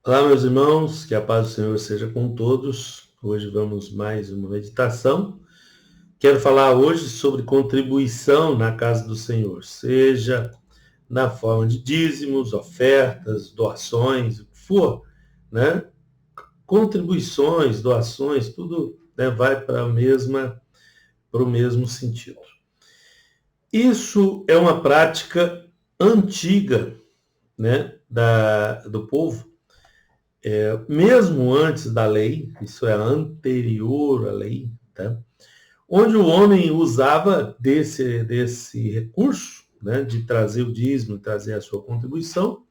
Olá, meus irmãos, que a paz do Senhor seja com todos. Hoje vamos mais uma meditação. Quero falar hoje sobre contribuição na casa do Senhor, seja na forma de dízimos, ofertas, doações, o que for, né? Contribuições, doações, tudo, né, vai para o mesmo sentido. Isso é uma prática antiga, né, do povo. Mesmo antes da lei, isso é anterior à lei, tá? Onde o homem usava desse recurso, né, de trazer o dízimo, trazer a sua contribuição,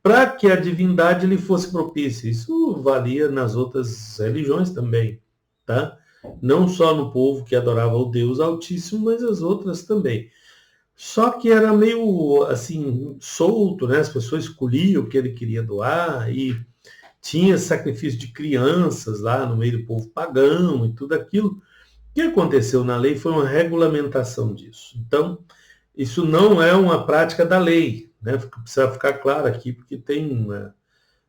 para que a divindade lhe fosse propícia. Isso valia nas outras religiões também, tá? Não só no povo que adorava o Deus Altíssimo, mas as outras também. Só que era meio assim solto, né? As pessoas escolhiam o que ele queria doar e tinha sacrifício de crianças lá no meio do povo pagão e tudo aquilo. O que aconteceu na lei foi uma regulamentação disso. Então, isso não é uma prática da lei, né? Precisa ficar claro aqui, porque tem uma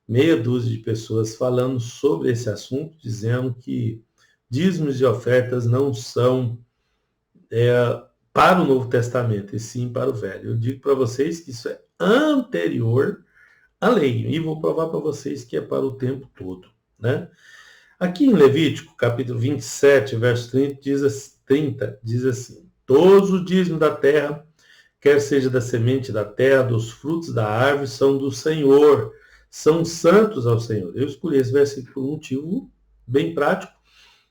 meia dúzia de pessoas falando sobre esse assunto, dizendo que dízimos e ofertas não são para o Novo Testamento, e sim para o Velho. Eu digo para vocês que isso é anterior à lei, e vou provar para vocês que é para o tempo todo, né? Aqui em Levítico, capítulo 27, verso 30, diz assim: todos os dízimos da terra, quer seja da semente da terra, dos frutos da árvore, são do Senhor, são santos ao Senhor. Eu escolhi esse versículo por um motivo bem prático,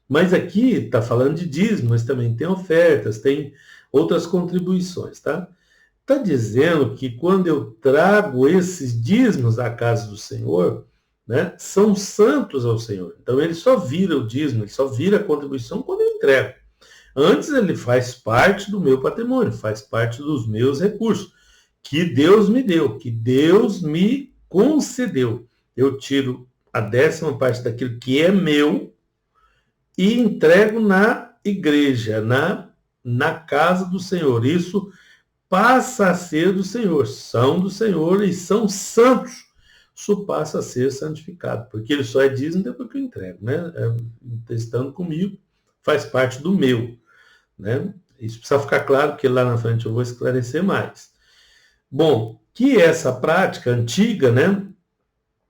mas aqui está falando de dízimo, mas também tem ofertas, tem outras contribuições, tá? Está dizendo que quando eu trago esses dízimos à casa do Senhor, né, são santos ao Senhor. Então ele só vira o dízimo, ele só vira a contribuição quando eu entrego. Antes ele faz parte do meu patrimônio, faz parte dos meus recursos, que Deus me deu, que Deus me concedeu. Eu tiro a 10ª parte daquilo que é meu e entrego na igreja, na casa do Senhor. Isso passa a ser do Senhor, são do Senhor e são santos. Isso passa a ser santificado, porque ele só é dízimo depois que eu entrego, né? Estando comigo, faz parte do meu, né? Isso precisa ficar claro, porque lá na frente eu vou esclarecer mais. Bom, que essa prática antiga, né?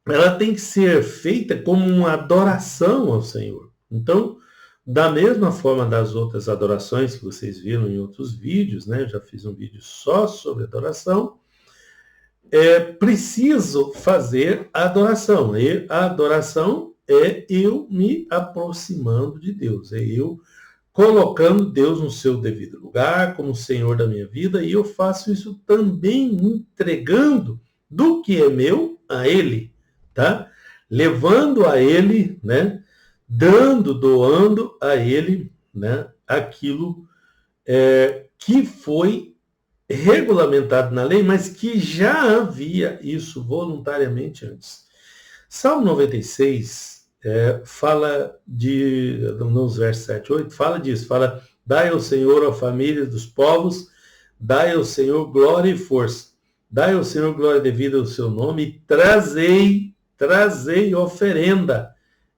Ela tem que ser feita como uma adoração ao Senhor. Então, da mesma forma das outras adorações que vocês viram em outros vídeos, né? Eu já fiz um vídeo só sobre adoração. É preciso fazer a adoração. E a adoração é eu me aproximando de Deus, é eu colocando Deus no seu devido lugar, como Senhor da minha vida, e eu faço isso também entregando do que é meu a Ele, tá? Levando a Ele, né? Dando, doando a Ele, né? Aquilo que foi regulamentado na lei, mas que já havia isso voluntariamente antes. Salmo 96 fala nos versos 7 e 8, fala disso, fala: dai ao Senhor a família dos povos, dai ao Senhor glória e força, dai ao Senhor glória devida ao seu nome, e trazei oferenda,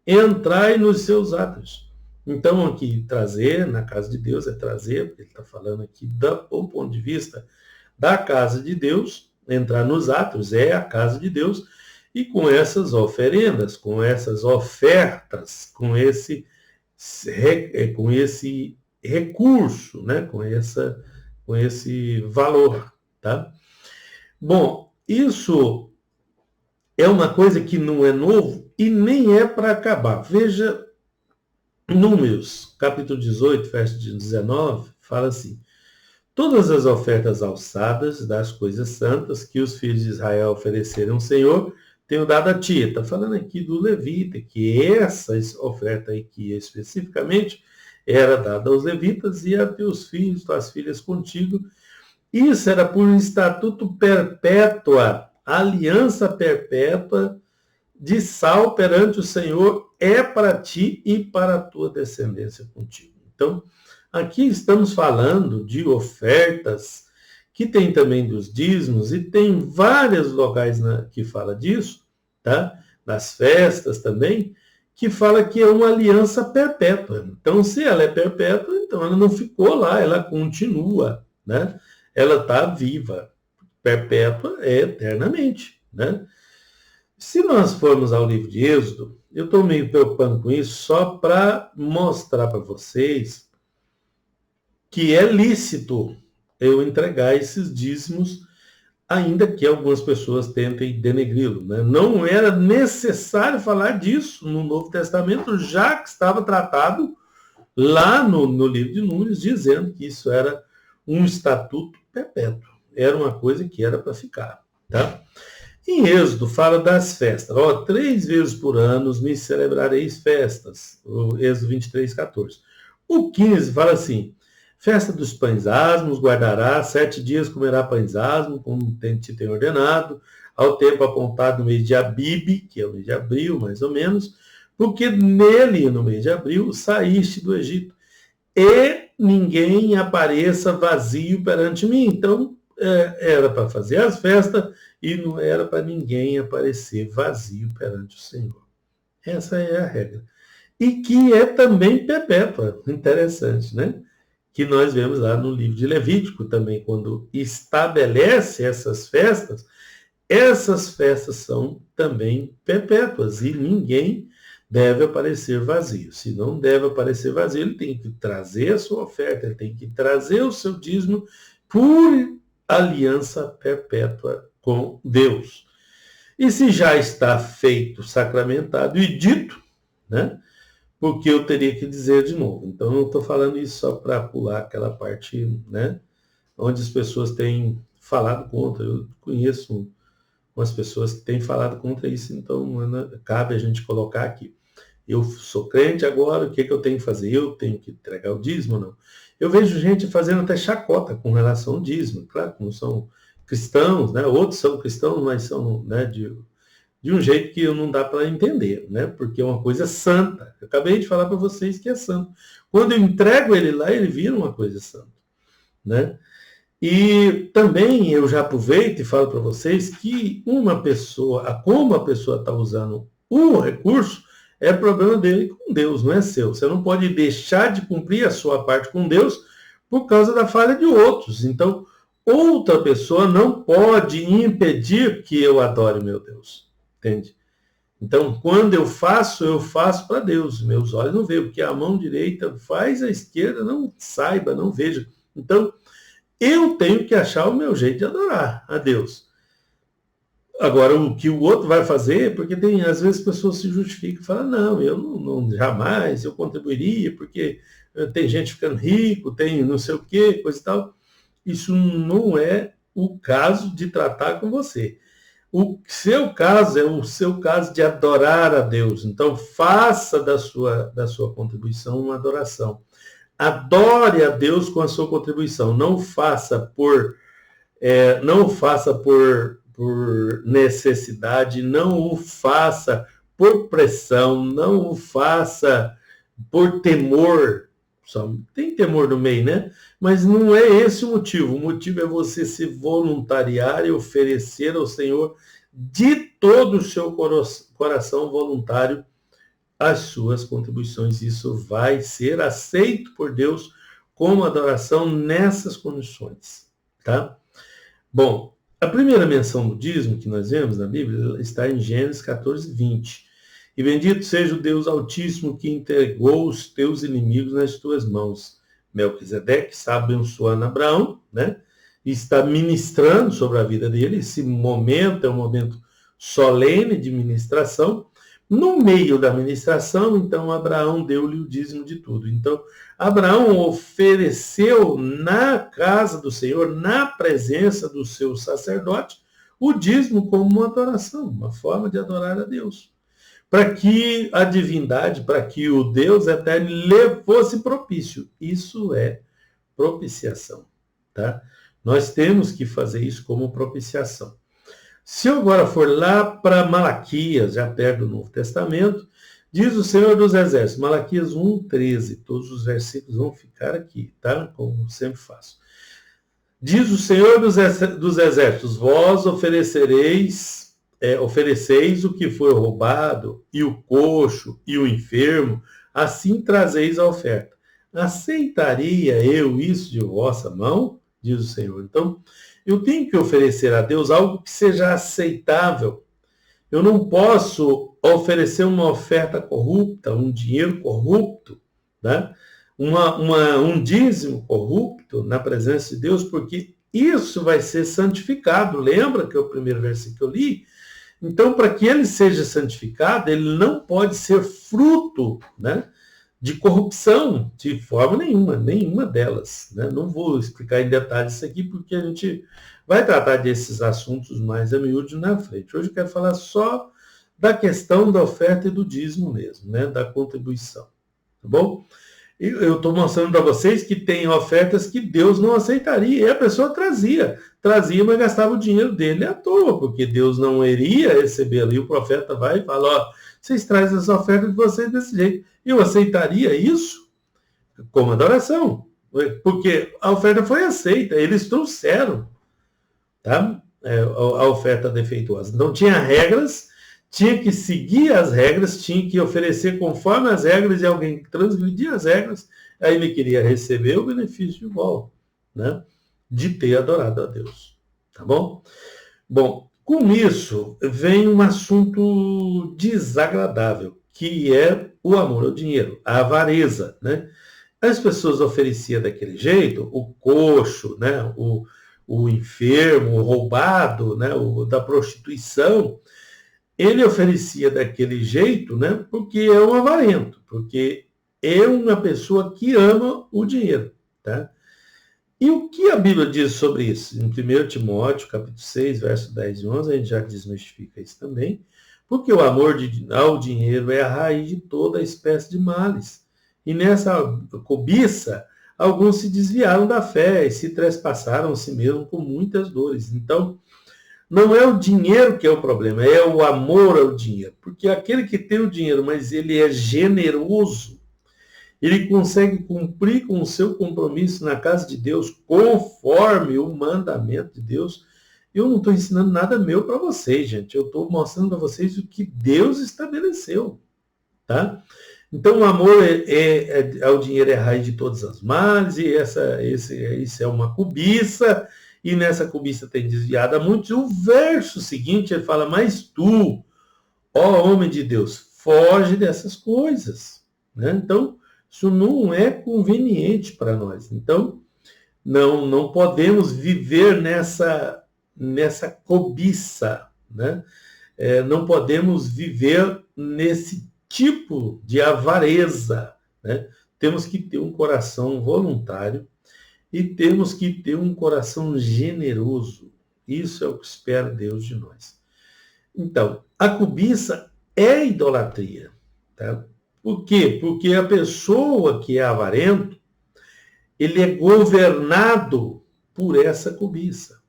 entrai nos seus atos. Então, aqui, trazer na casa de Deus é trazer, ele está falando aqui do ponto de vista da casa de Deus, entrar nos atos é a casa de Deus, e com essas oferendas, com essas ofertas, com esse recurso, né? Com esse valor, tá? Bom, isso é uma coisa que não é novo e nem é para acabar. Veja Números, capítulo 18, verso 19, fala assim: todas as ofertas alçadas das coisas santas que os filhos de Israel ofereceram ao Senhor, tenho dado a ti. Está falando aqui do levita, que essa oferta aqui especificamente era dada aos levitas e a teus filhos, tuas filhas contigo. Isso era por um estatuto perpétua, aliança perpétua de sal perante o Senhor é para ti e para a tua descendência contigo. Então, aqui estamos falando de ofertas, que tem também dos dízimos, e tem vários locais que fala disso, tá? nas festas também, que fala que é uma aliança perpétua. Então, se ela é perpétua, então ela não ficou lá, ela continua, né? Ela está viva. Perpétua é eternamente, né? Se nós formos ao livro de Êxodo, eu estou meio preocupando com isso só para mostrar para vocês que é lícito eu entregar esses dízimos, ainda que algumas pessoas tentem denegri-lo, né? Não era necessário falar disso no Novo Testamento, já que estava tratado lá no livro de Números, dizendo que isso era um estatuto perpétuo. Era uma coisa que era para ficar, tá? Em Êxodo fala das festas. 3 vezes por ano me celebrareis festas. O Êxodo 23, 14. O 15 fala assim: festa dos pães asmos guardará, 7 dias comerá pães asmos, como te tem ordenado, ao tempo apontado no mês de Abibe, que é o mês de abril, mais ou menos, porque nele, no mês de abril, saíste do Egito. E ninguém apareça vazio perante mim. Então, era para fazer as festas e não era para ninguém aparecer vazio perante o Senhor. Essa é a regra. E que é também perpétua. Interessante, né? Que nós vemos lá no livro de Levítico também, quando estabelece essas festas são também perpétuas e ninguém deve aparecer vazio. Se não deve aparecer vazio, ele tem que trazer a sua oferta, ele tem que trazer o seu dízimo por aliança perpétua com Deus. E se já está feito, sacramentado e dito, né? Porque eu teria que dizer de novo. Então, eu estou falando isso só para pular aquela parte, né? Onde as pessoas têm falado contra. Eu conheço umas pessoas que têm falado contra isso, então cabe a gente colocar aqui. Eu sou crente agora, o que eu tenho que fazer? Eu tenho que entregar o dízimo ou não? Eu vejo gente fazendo até chacota com relação ao dízimo. Claro que não são cristãos, né? Outros são cristãos, mas são, né, de um jeito que não dá para entender, né? Porque é uma coisa santa. Eu acabei de falar para vocês que é santo. Quando eu entrego ele lá, ele vira uma coisa santa, né? E também eu já aproveito e falo para vocês que como a pessoa está usando o recurso, é problema dele com Deus, não é seu. Você não pode deixar de cumprir a sua parte com Deus por causa da falha de outros. Então, outra pessoa não pode impedir que eu adore meu Deus. Entende? Então, quando eu faço para Deus. Meus olhos não veem, porque a mão direita faz, a esquerda não saiba, não veja. Então, eu tenho que achar o meu jeito de adorar a Deus. Agora, o que o outro vai fazer, porque às vezes pessoas se justificam e falam, não, eu não jamais, eu contribuiria, porque tem gente ficando rico, tem não sei o quê, coisa e tal. Isso não é o caso de tratar com você. O seu caso é o seu caso de adorar a Deus. Então, faça da sua contribuição uma adoração. Adore a Deus com a sua contribuição. Não faça por necessidade, não o faça por pressão, não o faça por temor. Só tem temor no meio, né? Mas não é esse o motivo. O motivo é você se voluntariar e oferecer ao Senhor de todo o seu coração voluntário as suas contribuições. Isso vai ser aceito por Deus como adoração nessas condições, tá? Bom, a primeira menção do dízimo que nós vemos na Bíblia está em Gênesis 14, 20. E bendito seja o Deus Altíssimo que entregou os teus inimigos nas tuas mãos. Melquisedeque está abençoando Abraão, né? E está ministrando sobre a vida dele. Esse momento é um momento solene de ministração. No meio da ministração, então, Abraão deu-lhe o dízimo de tudo. Então, Abraão ofereceu na casa do Senhor, na presença do seu sacerdote, o dízimo como uma adoração, uma forma de adorar a Deus. Para que a divindade, para que o Deus eterno lhe fosse propício. Isso é propiciação, tá? Nós temos que fazer isso como propiciação. Se eu agora for lá para Malaquias, já perto do Novo Testamento, diz o Senhor dos Exércitos, Malaquias 1:13, todos os versículos vão ficar aqui, tá? Como sempre faço. Diz o Senhor dos Exércitos, vós oferecereis ofereceis o que foi roubado, e o coxo, e o enfermo, assim trazeis a oferta. Aceitaria eu isso de vossa mão? Diz o Senhor. Então, eu tenho que oferecer a Deus algo que seja aceitável. Eu não posso oferecer uma oferta corrupta, um dinheiro corrupto, né? Um dízimo corrupto na presença de Deus, porque isso vai ser santificado. Lembra que é o primeiro versículo que eu li? Então, para que ele seja santificado, ele não pode ser fruto, né, de corrupção, de forma nenhuma delas. Né? Não vou explicar em detalhes isso aqui, porque a gente vai tratar desses assuntos mais a miúdo na frente. Hoje eu quero falar só da questão da oferta e do dízimo mesmo, né, da contribuição. Tá bom? Eu estou mostrando para vocês que tem ofertas que Deus não aceitaria. E a pessoa trazia, mas gastava o dinheiro dele à toa, porque Deus não iria receber ali. O profeta vai e fala, ó, vocês trazem as ofertas de vocês desse jeito. Eu aceitaria isso como adoração, porque a oferta foi aceita, eles trouxeram, tá? A oferta defeituosa. Então tinha regras, tinha que seguir as regras, tinha que oferecer conforme as regras, e alguém transgredia as regras, aí ele queria receber o benefício de volta, né? De ter adorado a Deus. Tá bom? Bom, com isso vem um assunto desagradável, que é o amor ao dinheiro, a avareza, né? As pessoas ofereciam daquele jeito, o coxo, né? O enfermo, o roubado, né? O da prostituição, ele oferecia daquele jeito, né? Porque é um avarento, porque é uma pessoa que ama o dinheiro, tá? E o que a Bíblia diz sobre isso? Em 1 Timóteo, capítulo 6, verso 10 e 11, a gente já desmistifica isso também, porque o amor ao dinheiro é a raiz de toda espécie de males. E nessa cobiça, alguns se desviaram da fé e se trespassaram a si mesmo com muitas dores. Então, não é o dinheiro que é o problema, é o amor ao dinheiro. Porque aquele que tem o dinheiro, mas ele é generoso, ele consegue cumprir com o seu compromisso na casa de Deus, conforme o mandamento de Deus. Eu não estou ensinando nada meu para vocês, gente. Eu estou mostrando para vocês o que Deus estabeleceu, tá? Então, o amor ao dinheiro é a raiz de todas as males, e isso é uma cobiça, e nessa cobiça tem desviado a muitos. O verso seguinte, ele fala, mas tu, ó homem de Deus, foge dessas coisas, né? Então, isso não é conveniente para nós. Então, não podemos viver nessa cobiça, né? Não podemos viver nesse tipo de avareza, né? Temos que ter um coração voluntário e temos que ter um coração generoso. Isso é o que espera Deus de nós. Então, a cobiça é idolatria, tá? Por quê? Porque a pessoa que é avarento, ele é governado por essa cobiça.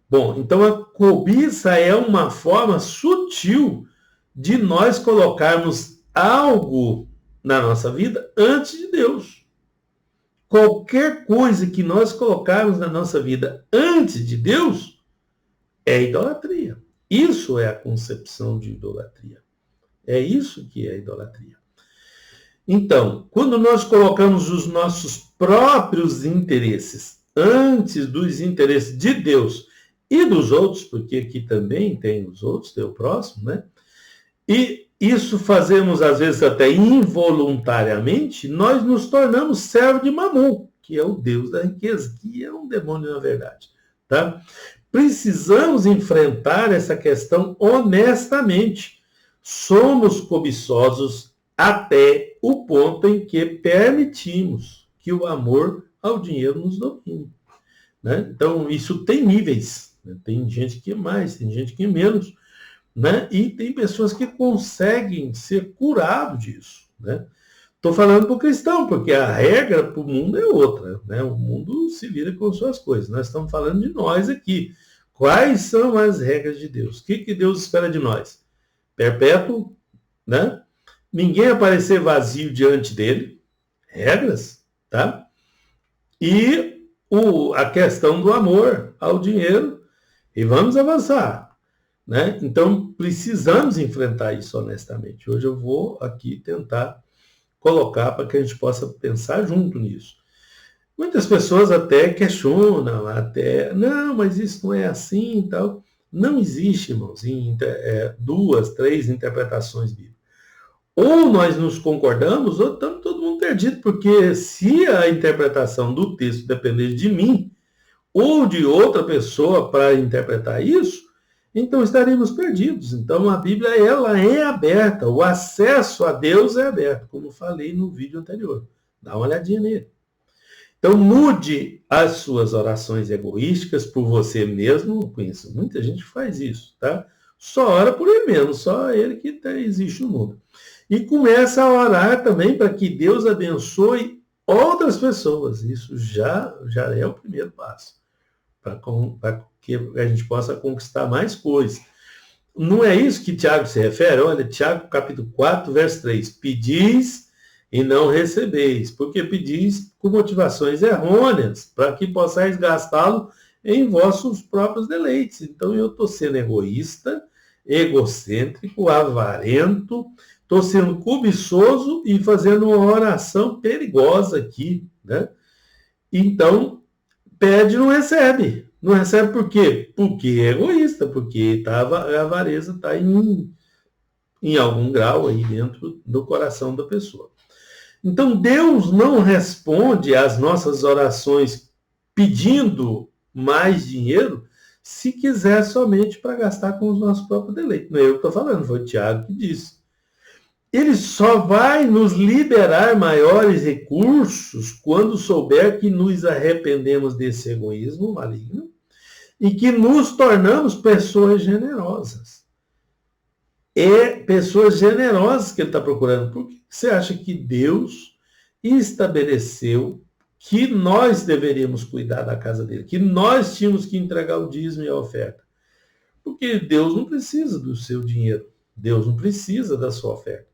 Bom, então a cobiça é uma forma sutil de nós colocarmos algo na nossa vida antes de Deus. Qualquer coisa que nós colocarmos na nossa vida antes de Deus é idolatria. Isso é a concepção de idolatria. É isso que é idolatria. Então, quando nós colocamos os nossos próprios interesses antes dos interesses de Deus e dos outros, porque aqui também tem os outros, tem o próximo, né? E isso fazemos, às vezes, até involuntariamente, nós nos tornamos servo de Mamon, que é o Deus da riqueza, que é um demônio na verdade, tá? Precisamos enfrentar essa questão honestamente. Somos cobiçosos até o ponto em que permitimos que o amor ao dinheiro nos domine, né? Então, isso tem níveis, né? Tem gente que é mais, tem gente que é menos, né? E tem pessoas que conseguem ser curados disso, né? Estou falando para o cristão, porque a regra para o mundo é outra, né? O mundo se vira com suas coisas. Nós estamos falando de nós aqui. Quais são as regras de Deus? O que Deus espera de nós? Perpétuo, né? Ninguém aparecer vazio diante dele. Regras, tá? E a questão do amor ao dinheiro. E vamos avançar. né? Então, precisamos enfrentar isso honestamente. Hoje eu vou aqui tentar colocar para que a gente possa pensar junto nisso. Muitas pessoas até questionam, não, mas isso não é assim e tal. Não existe, irmãos, duas, três interpretações bíblicas. Ou nós nos concordamos, ou estamos todo mundo perdido, porque se a interpretação do texto depender de mim ou de outra pessoa para interpretar isso, então estaríamos perdidos. Então a Bíblia ela é aberta, o acesso a Deus é aberto, como falei no vídeo anterior. Dá uma olhadinha nele. Então mude as suas orações egoísticas por você mesmo. Conheço muita gente que faz isso, tá? Só ora por ele mesmo, só ele que existe no mundo. E começa a orar também para que Deus abençoe outras pessoas. Isso já é o primeiro passo, para que a gente possa conquistar mais coisas. Não é isso que Tiago se refere? Olha, Tiago capítulo 4, verso 3. Pedis e não recebeis, porque pedis com motivações errôneas, para que possais gastá-lo em vossos próprios deleites. Então eu estou sendo egoísta, egocêntrico, avarento, estou sendo cobiçoso e fazendo uma oração perigosa aqui, né? Então, pede e não recebe. Não recebe por quê? Porque é egoísta, porque a avareza está em algum grau aí dentro do coração da pessoa. Então, Deus não responde às nossas orações pedindo mais dinheiro se quiser somente para gastar com os nossos próprios deleites. Não é eu que estou falando, foi o Tiago que disse. Ele só vai nos liberar maiores recursos quando souber que nos arrependemos desse egoísmo maligno e que nos tornamos pessoas generosas. É pessoas generosas que ele está procurando. Por que você acha que Deus estabeleceu que nós deveríamos cuidar da casa dele, que nós tínhamos que entregar o dízimo e a oferta? Porque Deus não precisa do seu dinheiro, Deus não precisa da sua oferta.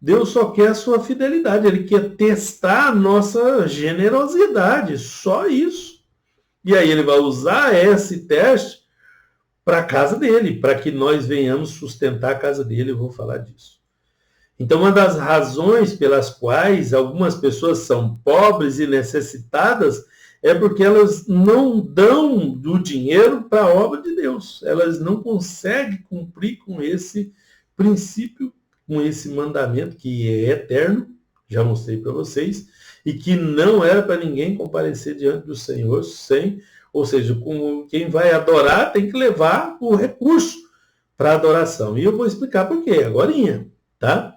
Deus só quer a sua fidelidade, ele quer testar a nossa generosidade, só isso. E aí ele vai usar esse teste para a casa dele, para que nós venhamos sustentar a casa dele, eu vou falar disso. Então, uma das razões pelas quais algumas pessoas são pobres e necessitadas é porque elas não dão do dinheiro para a obra de Deus. Elas não conseguem cumprir com esse princípio, com esse mandamento que é eterno, já mostrei para vocês, e que não era para ninguém comparecer diante do Senhor sem, ou seja, quem vai adorar tem que levar o recurso para a adoração. E eu vou explicar por quê, agorinha, tá?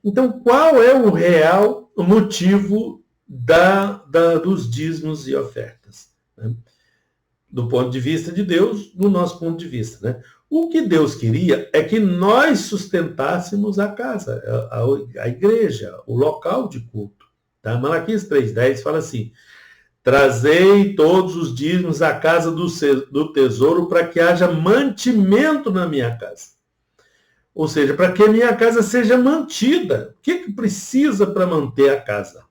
Então, qual é o real motivo dos dízimos e ofertas? Né? Do ponto de vista de Deus, do nosso ponto de vista, né? O que Deus queria é que nós sustentássemos a casa, a igreja, o local de culto. Tá? Malaquias 3,10 fala assim: trazei todos os dízimos à casa do tesouro para que haja mantimento na minha casa. Ou seja, para que a minha casa seja mantida. O que precisa para manter a casa?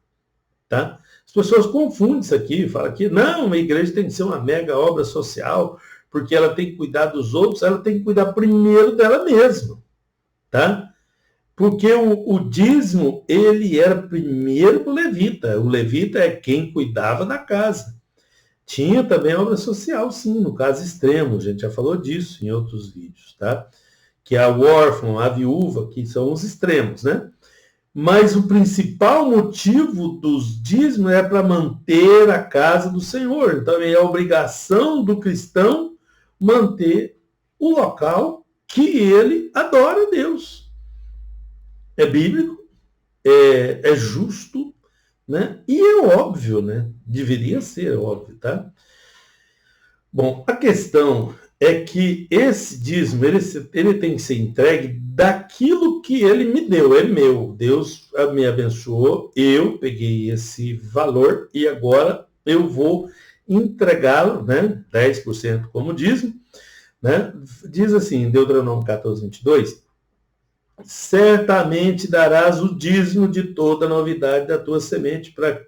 Tá? As pessoas confundem isso aqui, falam que não, uma igreja tem que ser uma mega obra social, porque ela tem que cuidar dos outros, ela tem que cuidar primeiro dela mesma, tá? Porque o dízimo, ele era primeiro para o levita. O levita é quem cuidava da casa. Tinha também a obra social, sim, no caso extremo, a gente já falou disso em outros vídeos, tá? Que é o órfão, a viúva, que são os extremos, né? Mas o principal motivo dos dízimos é para manter a casa do Senhor. Então, é a obrigação do cristão manter o local que ele adora a Deus. É bíblico, é justo, né? E é óbvio, né? Deveria ser óbvio, tá? Bom, a questão é que esse dízimo, ele tem que ser entregue daquilo que ele me deu, é meu. Deus me abençoou, eu peguei esse valor e agora eu vou entregá-lo, né? 10% como dízimo, né? Diz assim, em Deuteronômio 14, 22, certamente darás o dízimo de toda a novidade da tua semente para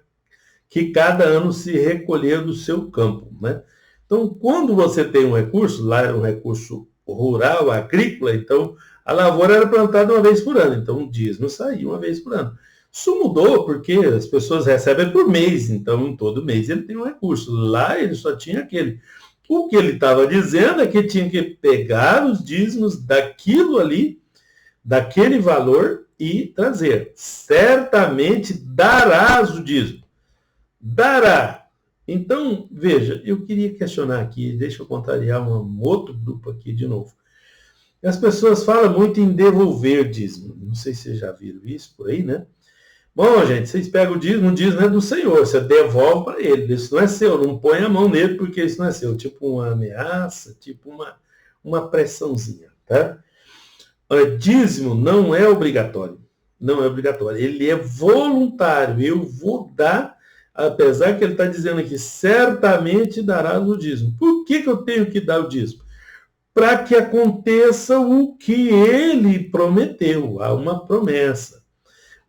que cada ano se recolher do seu campo, né? Então, quando você tem um recurso, lá é um recurso rural, agrícola, então a lavoura era plantada uma vez por ano, então o dízimo saía uma vez por ano. Isso mudou porque as pessoas recebem por mês, então todo mês ele tem um recurso. Lá ele só tinha aquele. O que ele estava dizendo é que tinha que pegar os dízimos daquilo ali, daquele valor e trazer. Certamente darás o dízimo. Dará. Então, veja, eu queria questionar aqui, deixa eu contrariar um outro grupo aqui de novo. As pessoas falam muito em devolver dízimo. Não sei se vocês já viram isso por aí, né? Bom, gente, vocês pegam o dízimo é do Senhor, você devolve para ele, isso não é seu, não põe a mão nele porque isso não é seu, tipo uma ameaça, tipo uma pressãozinha, tá? Olha, dízimo não é obrigatório, não é obrigatório, ele é voluntário, eu vou dar, apesar que ele está dizendo aqui, certamente dará o dízimo. Por que eu tenho que dar o dízimo? Para que aconteça o que ele prometeu, há uma promessa.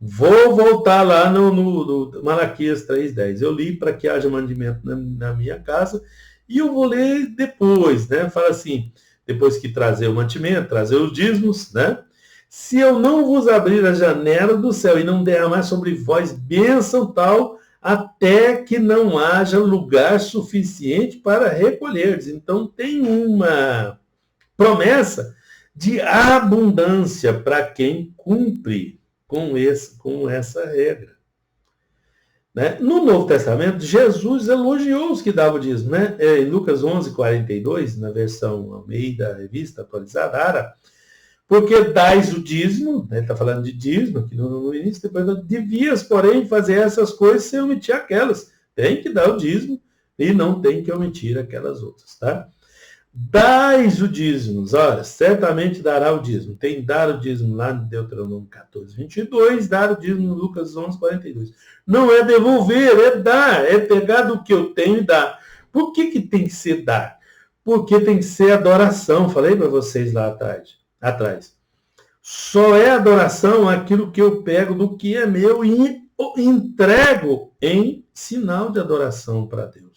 Vou voltar lá no Malaquias 3,10. Eu li para que haja mantimento na minha casa e eu vou ler depois, né? Fala assim, depois que trazer o mantimento, trazer os dízimos, né? Se eu não vos abrir a janela do céu e não derramar sobre vós bênção tal, até que não haja lugar suficiente para recolher. Então tem uma promessa de abundância para quem cumpre com essa regra. Né? No Novo Testamento, Jesus elogiou os que davam o dízimo. Né? Em Lucas 11:42, na versão Almeida, revista atualizada, ARA, porque dais o dízimo, né? Ele está falando de dízimo aqui no início, depois devias, porém, fazer essas coisas sem omitir aquelas. Tem que dar o dízimo e não tem que omitir aquelas outras, tá? Dais o dízimo, olha, certamente dará o dízimo. Tem dar o dízimo lá no Deuteronômio 14:22, dar o dízimo no Lucas 11:42. Não é devolver, é dar, é pegar do que eu tenho e dar. Por que tem que ser dar? Porque tem que ser adoração. Falei para vocês lá atrás. Só é adoração aquilo que eu pego do que é meu e entrego em sinal de adoração para Deus.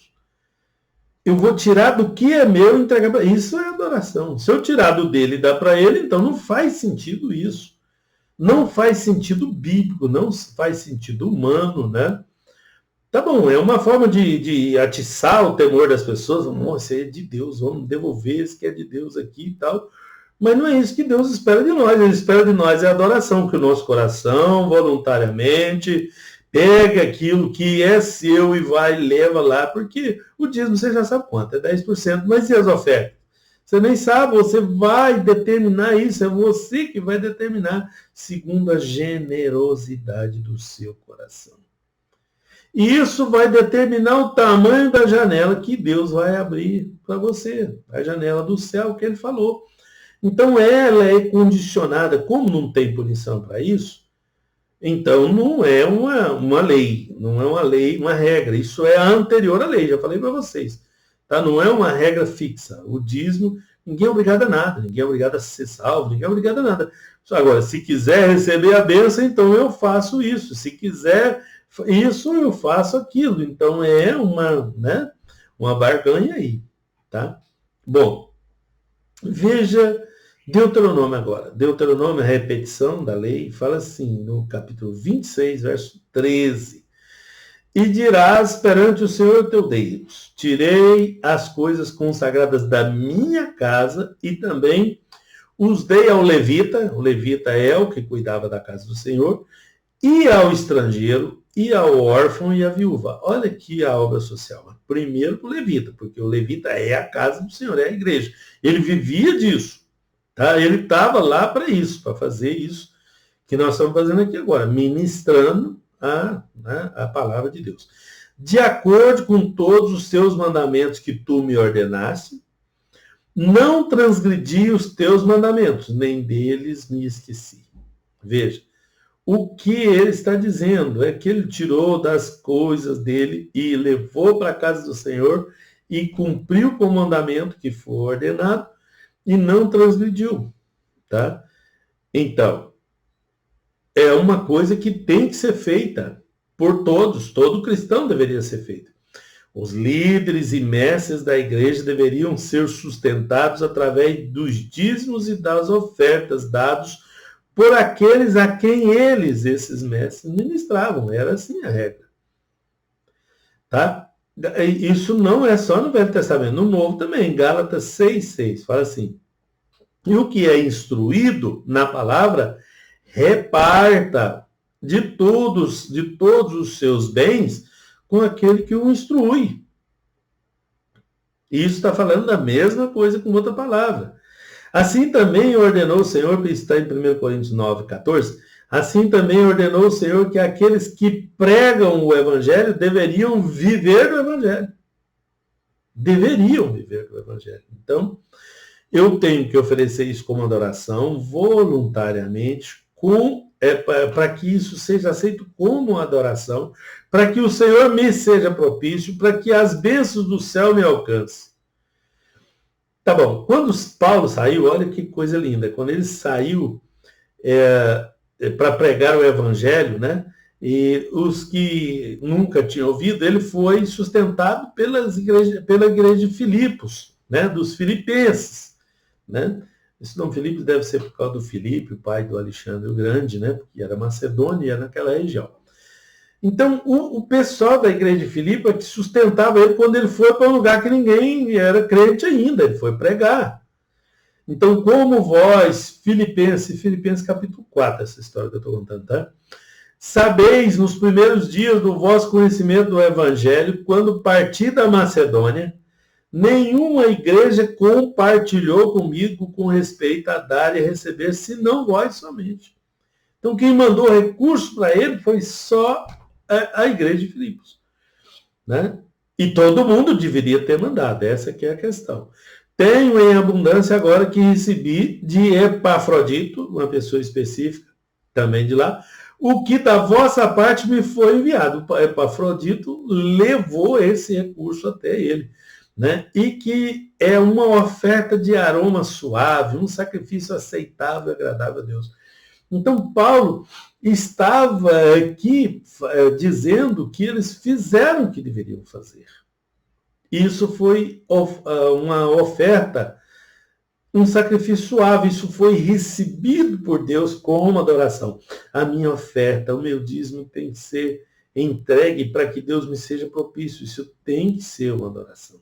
Eu vou tirar do que é meu e entregar para ele. Isso é adoração. Se eu tirar do dele e dar para ele, então não faz sentido isso. Não faz sentido bíblico, não faz sentido humano, né? Tá bom, é uma forma de atiçar o temor das pessoas. Nossa, é de Deus, vamos devolver esse que é de Deus aqui e tal. Mas não é isso que Deus espera de nós. Ele espera de nós a adoração, que o nosso coração, voluntariamente, pega aquilo que é seu e vai e leva lá, porque o dízimo você já sabe quanto, é 10%, mas e as ofertas? Você nem sabe, você vai determinar isso, é você que vai determinar, segundo a generosidade do seu coração. E isso vai determinar o tamanho da janela que Deus vai abrir para você, a janela do céu que ele falou. Então ela é condicionada, como não tem punição para isso, então, não é uma lei, não é uma lei, uma regra. Isso é anterior à lei, já falei para vocês. Tá? Não é uma regra fixa. O dízimo, ninguém é obrigado a nada, ninguém é obrigado a ser salvo, ninguém é obrigado a nada. Agora, se quiser receber a bênção, então eu faço isso. Se quiser isso, eu faço aquilo. Então, é uma barganha aí. Tá? Bom, veja Deuteronômio agora. Deuteronômio, a repetição da lei, fala assim, no capítulo 26, verso 13. E dirás perante o Senhor teu Deus, tirei as coisas consagradas da minha casa e também os dei ao levita, o levita é o que cuidava da casa do Senhor, e ao estrangeiro, e ao órfão e à viúva. Olha aqui a obra social. Primeiro para o levita, porque o levita é a casa do Senhor, é a igreja. Ele vivia disso. Tá? Ele estava lá para isso, para fazer isso que nós estamos fazendo aqui agora, ministrando a palavra de Deus. De acordo com todos os teus mandamentos que tu me ordenaste, não transgredi os teus mandamentos, nem deles me esqueci. Veja, o que ele está dizendo é que ele tirou das coisas dele e levou para a casa do Senhor e cumpriu com o mandamento que foi ordenado, e não transgrediu, tá? Então, é uma coisa que tem que ser feita por todos, todo cristão deveria ser feito. Os líderes e mestres da igreja deveriam ser sustentados através dos dízimos e das ofertas dados por aqueles a quem esses mestres, ministravam. Era assim a regra. Tá? Isso não é só no Velho Testamento, no Novo também. Gálatas 6,6 fala assim: e o que é instruído na palavra, reparta de todos os seus bens com aquele que o instrui. Isso está falando da mesma coisa com outra palavra. Assim também ordenou o Senhor, que está em 1 Coríntios 9,14, assim também ordenou o Senhor que aqueles que pregam o Evangelho deveriam viver do Evangelho. Deveriam viver do Evangelho. Então, eu tenho que oferecer isso como adoração, voluntariamente, para que isso seja aceito como adoração, para que o Senhor me seja propício, para que as bênçãos do céu me alcancem. Tá bom, quando Paulo saiu, olha que coisa linda, quando ele saiu para pregar o evangelho, né, e os que nunca tinham ouvido, ele foi sustentado pela igreja de Filipos, né, dos filipenses, né. Esse nome Filipe deve ser por causa do Filipe, o pai do Alexandre o Grande, né, porque era Macedônia e era naquela região. Então, o pessoal da igreja de Filipe é que sustentava ele quando ele foi para um lugar que ninguém era crente ainda, ele foi pregar. Então, como vós, Filipenses capítulo 4, essa história que eu estou contando, tá? Sabeis nos primeiros dias do vosso conhecimento do Evangelho, quando parti da Macedônia, nenhuma igreja compartilhou comigo com respeito a dar e a receber, senão vós somente. Então, quem mandou recurso para ele foi só a igreja de Filipos, né? E todo mundo deveria ter mandado, essa que é a questão. Tenho em abundância agora que recebi de Epafrodito, uma pessoa específica, também de lá, o que da vossa parte me foi enviado. O Epafrodito levou esse recurso até ele, né? E que é uma oferta de aroma suave, um sacrifício aceitável e agradável a Deus. Então, Paulo estava aqui dizendo que eles fizeram o que deveriam fazer. Isso foi uma oferta, um sacrifício suave, isso foi recebido por Deus como adoração. A minha oferta, o meu dízimo tem que ser entregue para que Deus me seja propício. Isso tem que ser uma adoração.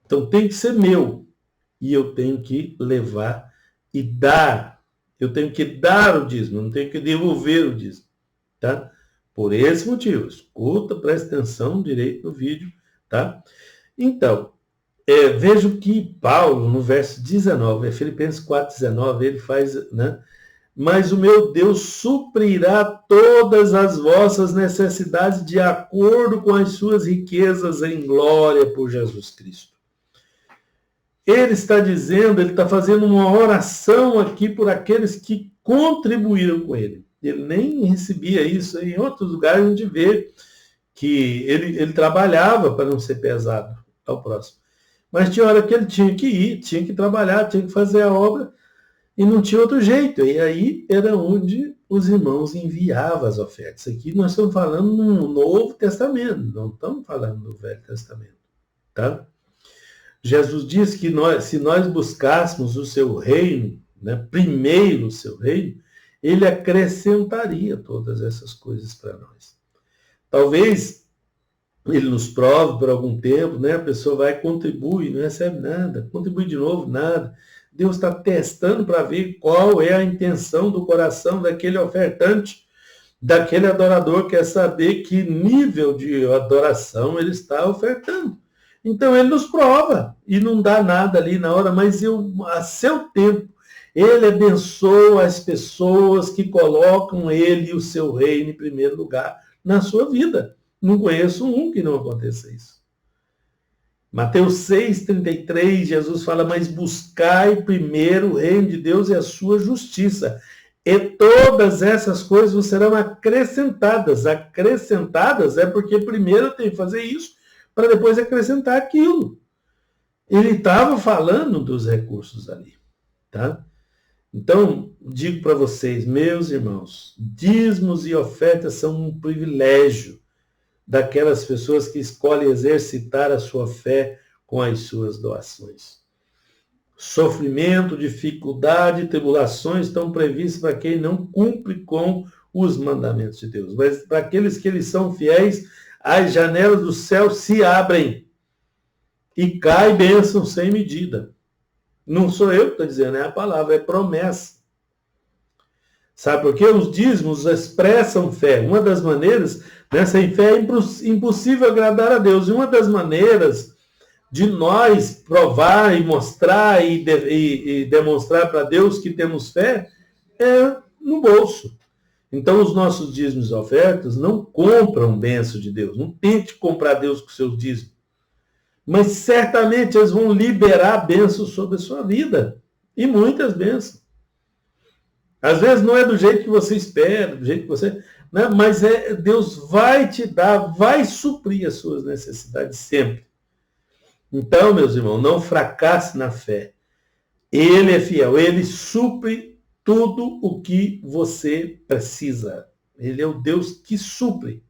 Então, tem que ser meu. E eu tenho que levar e dar. Eu tenho que dar o dízimo, não tenho que devolver o dízimo, tá? Por esse motivo, escuta, presta atenção direito no vídeo, tá? Então, vejo que Paulo, no verso 19, Filipenses 4,19, ele faz, né? Mas o meu Deus suprirá todas as vossas necessidades de acordo com as suas riquezas em glória por Jesus Cristo. Ele está dizendo, ele está fazendo uma oração aqui por aqueles que contribuíram com ele. Ele nem recebia isso. Em outros lugares a gente vê que ele trabalhava para não ser pesado ao próximo. Mas tinha hora que ele tinha que ir, tinha que trabalhar, tinha que fazer a obra e não tinha outro jeito. E aí era onde os irmãos enviavam as ofertas. Aqui nós estamos falando no Novo Testamento, não estamos falando do Velho Testamento, tá? Jesus diz que se nós buscássemos o seu reino, né, primeiro o seu reino, ele acrescentaria todas essas coisas para nós. Talvez ele nos prove por algum tempo, né, a pessoa vai contribuir, não recebe nada, contribui de novo, nada. Deus está testando para ver qual é a intenção do coração daquele ofertante, daquele adorador, quer saber que nível de adoração ele está ofertando. Então ele nos prova e não dá nada ali na hora, mas a seu tempo, ele abençoa as pessoas que colocam ele e o seu reino em primeiro lugar na sua vida. Não conheço um que não aconteça isso. Mateus 6,33, Jesus fala, mas buscai primeiro o reino de Deus e a sua justiça, e todas essas coisas vos serão acrescentadas. Acrescentadas é porque primeiro eu tenho que fazer isso, para depois acrescentar aquilo. Ele estava falando dos recursos ali, tá? Então, digo para vocês, meus irmãos, dízimos e ofertas são um privilégio. daquelas pessoas que escolhem exercitar a sua fé com as suas doações. Sofrimento, dificuldade, tribulações estão previstas para quem não cumpre com os mandamentos de Deus. Mas para aqueles que eles são fiéis, as janelas do céu se abrem e cai bênção sem medida. Não sou eu que estou dizendo, é a palavra, é promessa. Sabe por quê? Os dízimos expressam fé. Uma das maneiras, sem fé é impossível agradar a Deus. E uma das maneiras de nós provar e mostrar e demonstrar para Deus que temos fé é no bolso. Então, os nossos dízimos e ofertas não compram bênção de Deus. Não tente comprar Deus com seus dízimos. Mas certamente eles vão liberar bênçãos sobre a sua vida. E muitas bênçãos. Às vezes não é do jeito que você espera, do jeito que você... Né? Mas Deus vai te dar, vai suprir as suas necessidades sempre. Então, meus irmãos, não fracasse na fé. Ele é fiel, ele supre tudo o que você precisa. Ele é o Deus que supre.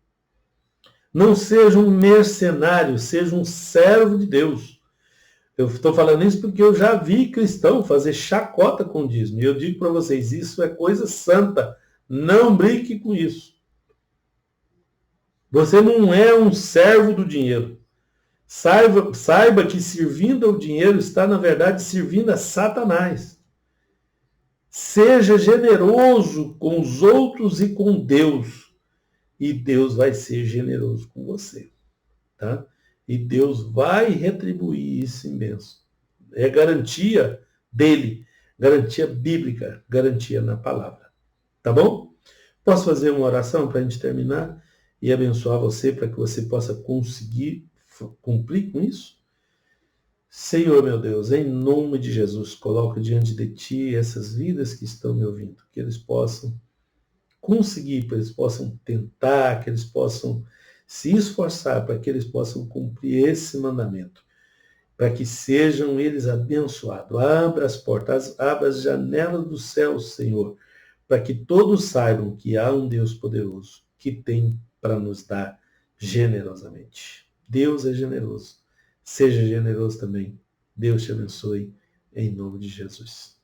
Não seja um mercenário, seja um servo de Deus. Eu estou falando isso porque eu já vi cristão fazer chacota com o dízimo. E eu digo para vocês, isso é coisa santa. Não brinque com isso. Você não é um servo do dinheiro. Saiba que servindo ao dinheiro está, na verdade, servindo a Satanás. Seja generoso com os outros e com Deus. E Deus vai ser generoso com você. Tá? E Deus vai retribuir isso imenso. É garantia dele. Garantia bíblica. Garantia na palavra. Tá bom? Posso fazer uma oração para a gente terminar? E abençoar você para que você possa conseguir cumprir com isso? Senhor, meu Deus, em nome de Jesus, coloco diante de Ti essas vidas que estão me ouvindo, que eles possam conseguir, que eles possam tentar, que eles possam se esforçar para que eles possam cumprir esse mandamento, para que sejam eles abençoados. Abra as portas, abra as janelas do céu, Senhor, para que todos saibam que há um Deus poderoso que tem para nos dar generosamente. Deus é generoso. Seja generoso também. Deus te abençoe, em nome de Jesus.